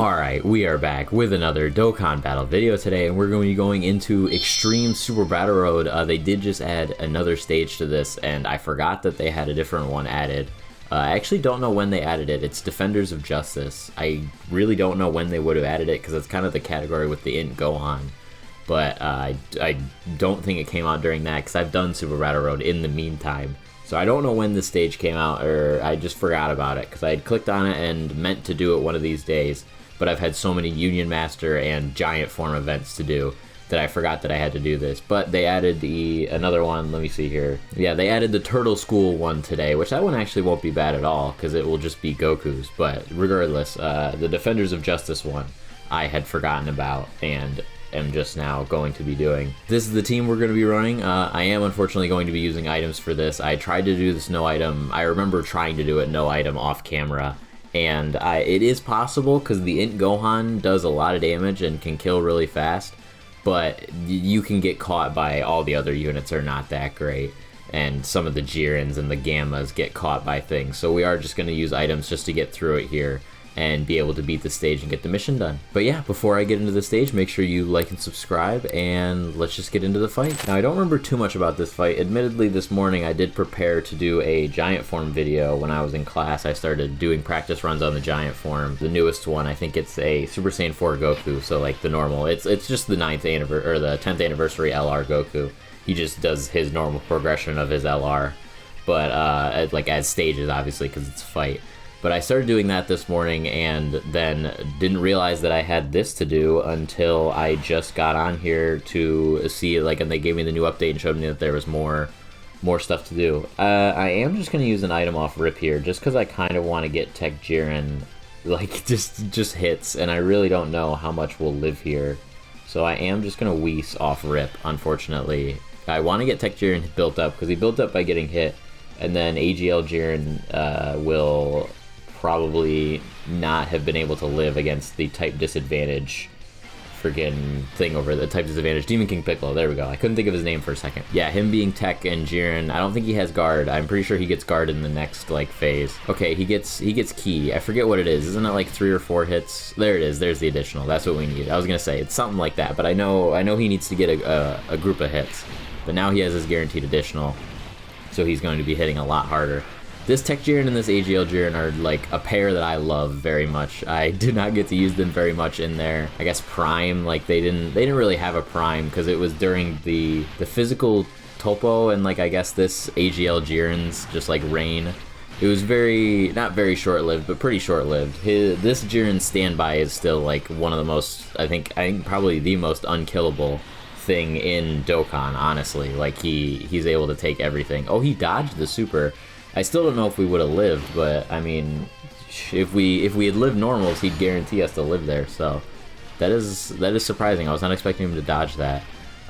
Alright, we are back with another Dokkan battle video today, and we're going to be going into Extreme Super Battle Road. They did just add another stage to this, and I forgot that they had a different one added. I actually don't know when they added it. It's Defenders of Justice. I really don't know when they would have added it, because it's kind of the category with the int GOHAN. But I don't think it came out during that, because I've done Super Battle Road in the meantime. So I don't know when this stage came out, or I just forgot about it, because I had clicked on it and meant to do it one of these days. But I've had so many Union Master and Giant Form events to do that I forgot that I had to do this. But they added another one, let me see here. Yeah, they added the Turtle School one today, which that one actually won't be bad at all, because it will just be Goku's. But regardless, the Defenders of Justice one I had forgotten about, and am just now going to be doing. This is the team we're going to be running. I am unfortunately going to be using items for this. I tried to do this no item. I remember trying to do it no item off camera. And it is possible, because the int GOHAN does a lot of damage and can kill really fast, but you can get caught by all the other units are not that great, and some of the Jirens and the Gammas get caught by things. So we are just going to use items just to get through it here and be able to beat the stage and get the mission done. But yeah, before I get into the stage, make sure you like and subscribe, and let's just get into the fight. Now, I don't remember too much about this fight. Admittedly, this morning I did prepare to do a Giant Form video. When I was in class, I started doing practice runs on the Giant Form. The newest one, I think it's a Super Saiyan 4 Goku, so like the normal. It's just the 9th anniversary, or the 10th anniversary LR Goku. He just does his normal progression of his LR, but like as stages, obviously, because it's a fight. But I started doing that this morning, and then didn't realize that I had this to do until I just got on here to see it, like, and they gave me the new update and showed me that there was more stuff to do. I am just going to use an item off rip here, just because I kind of want to get Tech Jiren, like, just hits, and I really don't know how much will live here. So I am just going to Whis off rip, unfortunately. I want to get Tech Jiren built up, because he built up by getting hit, and then AGL Jiren will probably not have been able to live against the type disadvantage friggin' thing over the type disadvantage. Demon King Piccolo, there we go. I couldn't think of his name for a second. Yeah, him being Tech and Jiren, I don't think he has guard. I'm pretty sure he gets guard in the next like phase. Okay, he gets key. I forget what it is. Isn't it like 3 or 4 hits? There it is. There's the additional. That's what we need. I was gonna say it's something like that, but I know he needs to get a group of hits. But now he has his guaranteed additional, so he's going to be hitting a lot harder. This Tech Jiren and this AGL Jiren are like a pair that I love very much. I did not get to use them very much in their, I guess, prime. Like they didn't really have a prime, because it was during the physical topo, and like I guess this AGL Jiren's just like reign. It was not very short-lived, but pretty short-lived. This Jiren standby is still like one of the most, I think probably the most unkillable thing in Dokkan, honestly. Like he's able to take everything. Oh, he dodged the super. I still don't know if we would have lived, but I mean, if we had lived normals, he'd guarantee us to live there. So that is surprising. I was not expecting him to dodge that.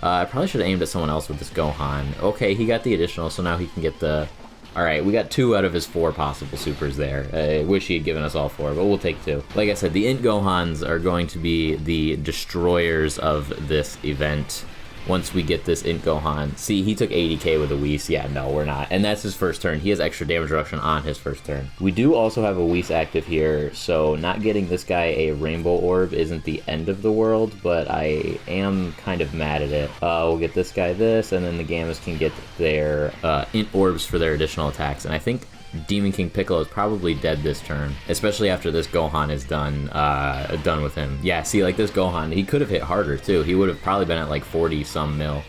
I probably should have aimed at someone else with this GOHAN. Okay, he got the additional, so now he can get the. All right, we got 2 out of his 4 possible supers there. I wish he had given us all 4, but we'll take 2. Like I said, the int GOHANs are going to be the destroyers of this event. Once we get this int GOHAN. See, he took 80k with a Whis. Yeah, no, we're not. And that's his first turn. He has extra damage reduction on his first turn. We do also have a Whis active here, so not getting this guy a rainbow orb isn't the end of the world, but I am kind of mad at it. We'll get this guy this, and then the Gammas can get their int orbs for their additional attacks. And I think Demon King Piccolo is probably dead this turn, especially after this GOHAN is done with him. Yeah, see, like this GOHAN, he could have hit harder too. He would have probably been at like 40 some mil,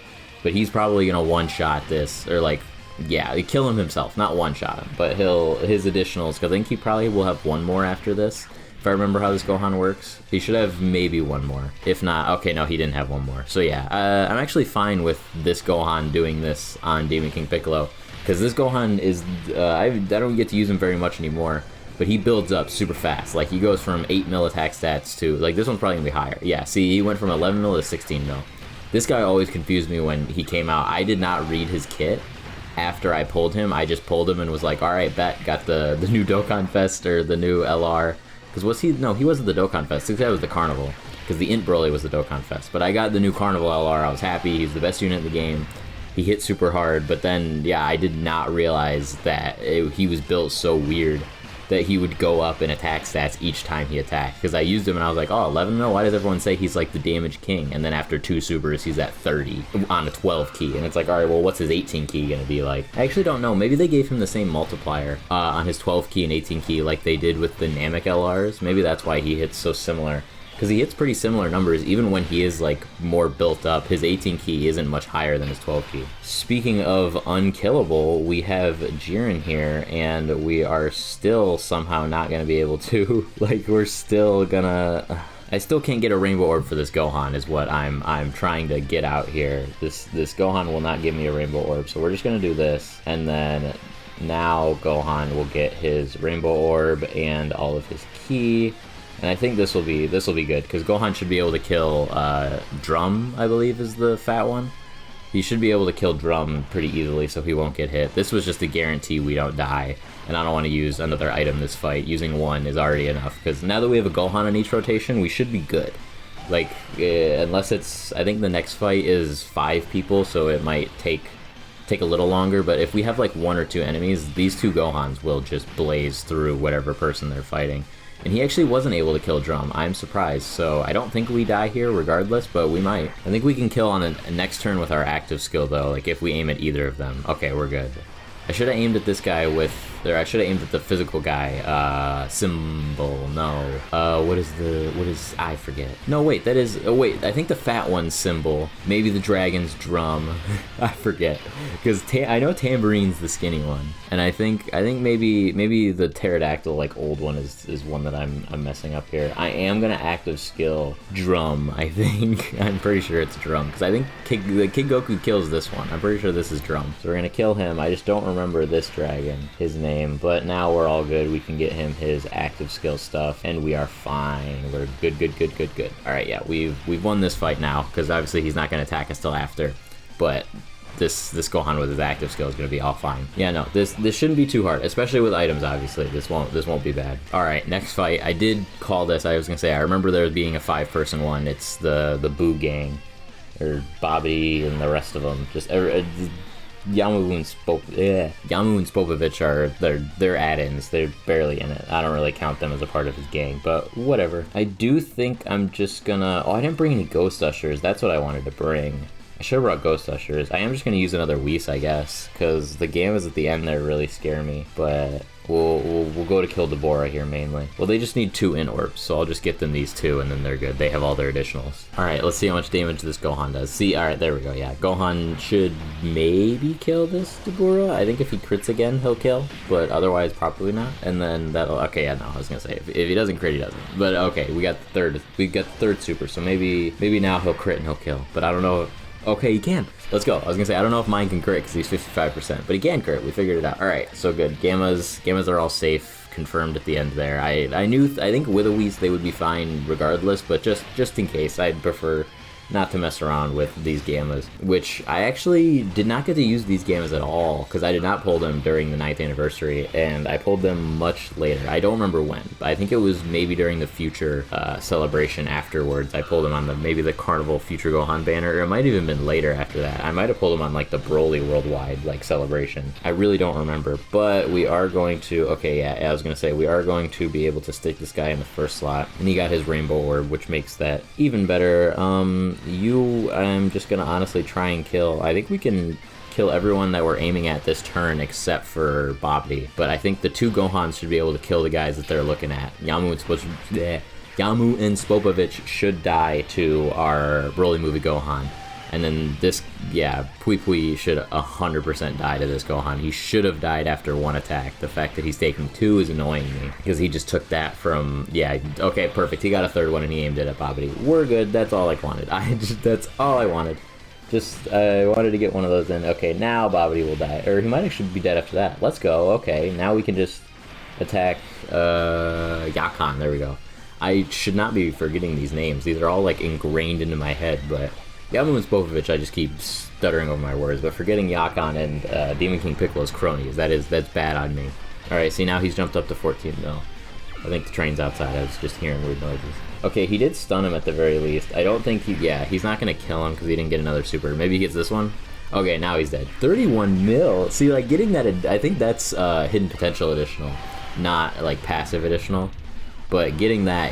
but he's probably gonna one-shot this, or like, yeah, kill him himself, not one-shot him, but his additionals, because I think he probably will have 1 more after this. If I remember how this GOHAN works, he should have maybe 1 more. If not, okay, no, he didn't have 1 more. So yeah, I'm actually fine with this GOHAN doing this on Demon King Piccolo, because this GOHAN is, I don't get to use him very much anymore, but he builds up super fast. Like, he goes from 8 mil attack stats to, like, this one's probably going to be higher. Yeah, see, he went from 11 mil to 16 mil. This guy always confused me when he came out. I did not read his kit after I pulled him. I just pulled him and was like, alright, bet, got the new Dokkan Fest, or the new LR. Because was he? No, he wasn't the Dokkan Fest. This guy was the Carnival, because the int Broly was the Dokkan Fest. But I got the new Carnival LR. I was happy. He's the best unit in the game. He hit super hard, but then, yeah, I did not realize that he was built so weird. that he would go up in attack stats each time he attacked. Because I used him and I was like, oh, 11 mil? Why does everyone say he's like the damage king? And then after 2 supers, he's at 30 on a 12 key. And it's like, all right, well, what's his 18 key going to be like? I actually don't know. Maybe they gave him the same multiplier on his 12 key and 18 key like they did with the Namek LRs. Maybe that's why he hits so similar. Because he hits pretty similar numbers, even when he is like more built up. His 18 key isn't much higher than his 12 key. Speaking of unkillable, we have Jiren here, and we are still somehow not going to be able to. Like, we're still gonna... I still can't get a rainbow orb for this Gohan is what I'm trying to get out here. This Gohan will not give me a rainbow orb, so we're just gonna do this, and then now Gohan will get his rainbow orb and all of his ki. And I think this will be good, because Gohan should be able to kill Drum, I believe is the fat one. He should be able to kill Drum pretty easily, so he won't get hit. This was just a guarantee we don't die, and I don't want to use another item this fight. Using one is already enough, because now that we have a Gohan in each rotation, we should be good. Like, unless it's... I think the next fight is 5 people, so it might take a little longer, but if we have like 1 or 2 enemies, these 2 Gohans will just blaze through whatever person they're fighting. And he actually wasn't able to kill Drum. I'm surprised, so I don't think we die here regardless, but we might. I think we can kill on the next turn with our active skill though, like if we aim at either of them. Okay, we're good. I should have aimed at this guy with, or I should have aimed at the physical guy, symbol, no. What is, I forget. No, wait, that is, oh wait, I think the fat one's symbol. Maybe the dragon's drum. I forget. Because I know Tamborine's the skinny one. And I think maybe the pterodactyl, like, old one is one that I'm messing up here. I am gonna active skill drum, I think. I'm pretty sure it's drum. Because I think Kid Goku kills this one. I'm pretty sure this is drum. So we're gonna kill him. I just don't remember this dragon, his name. But now we're all good. We can get him his active skill stuff. And we are fine. We're good. Alright, yeah, we've won this fight now. Because obviously he's not gonna attack us till after. But this Gohan with his active skill is going to be all fine. Yeah, no, this shouldn't be too hard, especially with items, obviously. This won't be bad. All right, next fight. I did call this. I was going to say, I remember there being a 5-person one. It's the Boo gang, or Bobby and the rest of them. Just Yamu and Spopovich are they're add-ins. They're barely in it. I don't really count them as a part of his gang, but whatever. I do think I'm just gonna... Oh, I didn't bring any Ghost Ushers. That's what I wanted to bring. I should have brought Ghost Ushers. I am just going to use another Whis, I guess, because the Gammas at the end there really scare me, but we'll go to kill Deborah here mainly. Well, they just need 2 in orbs, so I'll just get them these 2, and then they're good. They have all their additionals. Alright, let's see how much damage this Gohan does. See, alright, there we go, yeah. Gohan should maybe kill this Deborah. I think if he crits again, he'll kill, but otherwise probably not. And then that'll... Okay, yeah, no, I was going to say, if he doesn't crit, he doesn't. But okay, we got the third super, so maybe now he'll crit and he'll kill. But I don't know if... Okay, he can. Let's go. I was gonna say, I don't know if mine can crit because he's 55%, but he can crit. We figured it out. All right, so good. Gammas are all safe, confirmed at the end there. I think with a Whis they would be fine regardless, but just in case, I'd prefer not to mess around with these Gammas, which I actually did not get to use these Gammas at all, because I did not pull them during the 9th anniversary, and I pulled them much later. I don't remember when, but I think it was maybe during the Future celebration afterwards. I pulled them on maybe the Carnival Future Gohan banner, or it might have even been later after that. I might have pulled them on like the Broly Worldwide like celebration. I really don't remember, but we are going to, okay, yeah, I was going to say, we are going to be able to stick this guy in the first slot, and he got his Rainbow Orb, which makes that even better. I'm just gonna honestly try and kill. I think we can kill everyone that we're aiming at this turn except for Bobby. But I think the 2 Gohans should be able to kill the guys that they're looking at. Yamu and Spopovich should die to our Broly movie Gohan. And then this, yeah, Pui should 100% die to this Gohan. He should have died after 1 attack. The fact that he's taking 2 is annoying me, because he just took that from, yeah, okay, perfect. He got a 3rd one and he aimed it at Bobby. We're good. That's all I wanted. That's all I wanted. I wanted to get one of those in. Okay, now Bobby will die. Or he might actually be dead after that. Let's go. Okay, now we can just attack Yakan. There we go. I should not be forgetting these names. These are all, like, ingrained into my head, but... Yamu and Spopovich, I just keep stuttering over my words, but forgetting Yakan and Demon King Piccolo's cronies, that's bad on me. Alright, see, now he's jumped up to 14 mil. I think the train's outside. I was just hearing weird noises. Okay, he did stun him at the very least. I don't think he's not going to kill him because he didn't get another super. Maybe he gets this one? Okay, now he's dead. 31 mil. See, like, getting that, I think that's hidden potential additional. not like passive additional. But getting that,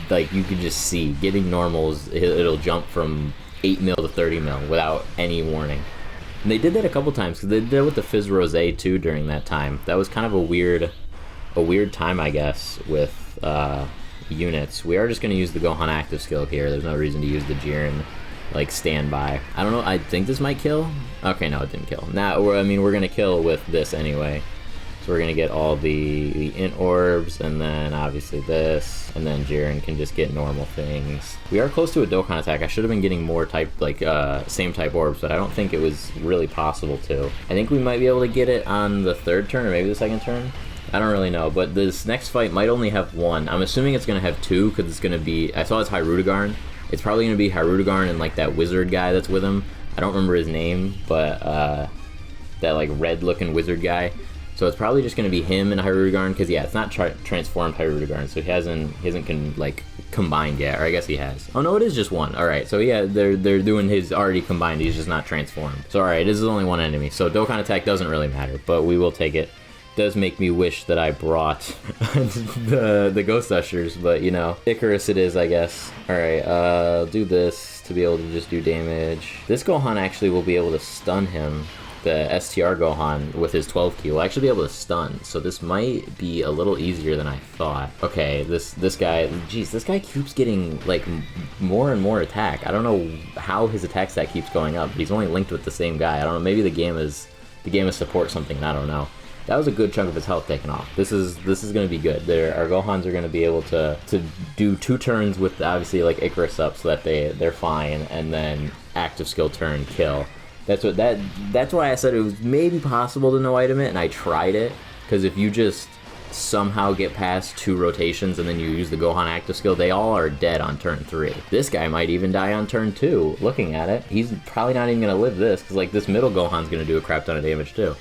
like you can just see, getting normals, it'll jump from 8 mil to 30 mil without any warning. And they did that a couple times, because they did it with the Fizz Rosé too during that time. That was kind of a weird time, I guess, with units. We are just going to use the Gohan active skill here. There's no reason to use the Jiren like standby. I don't know, I think this might kill. Okay, no, it didn't kill. Now, I mean, we're going to kill with this anyway. So we're going to get all the int orbs, and then obviously this, and then Jiren can just get normal things. We are close to a Dokkan attack. I should have been getting more type, like, same type orbs, but I don't think it was really possible to. I think we might be able to get it on the 3rd turn, or maybe the 2nd turn. I don't really know, but this next fight might only have 1. I'm assuming it's going to have 2, because it's going to be, I saw it's Hyrudegarn. It's probably going to be Hyrudegarn and, like, that wizard guy that's with him. I don't remember his name, but, that, like, red-looking wizard guy. So it's probably just going to be him and Hyrudegarn, because, yeah, it's not transformed Hyrudegarn, so he hasn't like, combined yet, or I guess he has. Oh, no, it is just 1. All right, so, yeah, they're doing his already combined. He's just not transformed. So, all right, this is only 1 enemy, so Dokkan attack doesn't really matter, but we will take it. Does make me wish that I brought the Ghost Ushers, but, you know, Icarus it is, I guess. Alright, I'll do this to be able to just do damage. This Gohan actually will be able to stun him. The STR Gohan with his 12 key will actually be able to stun, so this might be a little easier than I thought. Okay, this guy, geez, this guy keeps getting, like, more and more attack. I don't know how his attack stat keeps going up, but he's only linked with the same guy. I don't know, maybe the game is support something, I don't know. That was a good chunk of his health taken off. This is going to be good. Our Gohans are going to be able to do 2 turns with obviously like Icarus up, so that they're fine, and then active skill turn kill. That's why I said it was maybe possible to no item it, and I tried it, because if you just somehow get past 2 rotations and then you use the Gohan active skill, they all are dead on turn 3. This guy might even die on turn 2. Looking at it, he's probably not even going to live this, because like this middle Gohan's going to do a crap ton of damage too.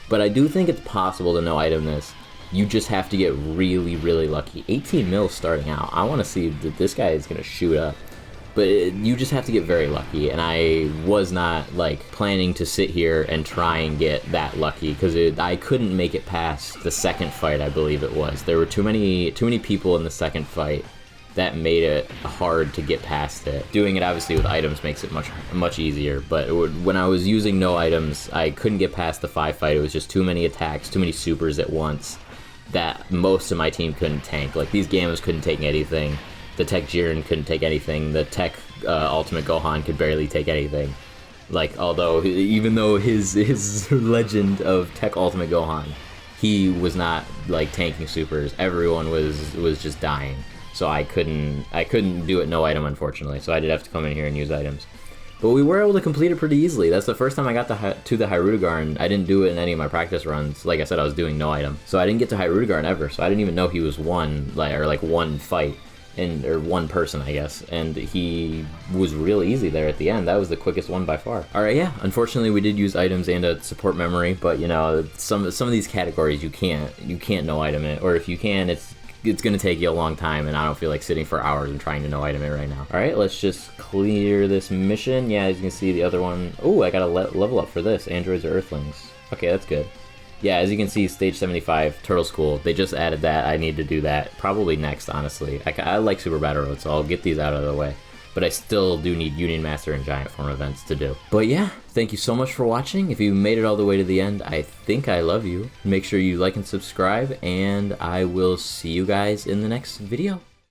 But I do think it's possible to no-item this. You just have to get really, really lucky. 18 mil starting out. I want to see that this guy is going to shoot up. But you just have to get very lucky. And I was not, like, planning to sit here and try and get that lucky. Because I couldn't make it past the 2nd fight, I believe it was. There were too many people in the 2nd fight that made it hard to get past it. Doing it obviously with items makes it much easier, but when I was using no items, I couldn't get past the 5 fight. It was just too many attacks, too many supers at once, that most of my team couldn't tank. Like, these Gammas couldn't take anything, the Tech Jiren couldn't take anything, the Tech Ultimate Gohan could barely take anything. Like, even though his legend of Tech Ultimate Gohan, he was not, like, tanking supers. Everyone was just dying. So I couldn't do it no item, unfortunately. So I did have to come in here and use items. But we were able to complete it pretty easily. That's the first time I got to the Hyrudegarn. I didn't do it in any of my practice runs. Like I said, I was doing no item. So I didn't get to Hyrudegarn ever. So I didn't even know he was one fight. Or 1 person, I guess, and he was real easy there at the end. That was the quickest one by far. Alright, yeah, unfortunately we did use items and a support memory, but you know, some of these categories you can't no item it, or if you can, it's gonna take you a long time, and I don't feel like sitting for hours and trying to no item it right now. Alright, let's just clear this mission. Yeah, as you can see, the other one, oh, I got a level up for this, androids or earthlings. Okay, that's good. Yeah, as you can see, stage 75, Turtle School, they just added that. I need to do that probably next, honestly. I like Super Battle Road, so I'll get these out of the way. But I still do need Union Master and Giant Form events to do. But yeah, thank you so much for watching. If you made it all the way to the end, I think I love you. Make sure you like and subscribe, and I will see you guys in the next video.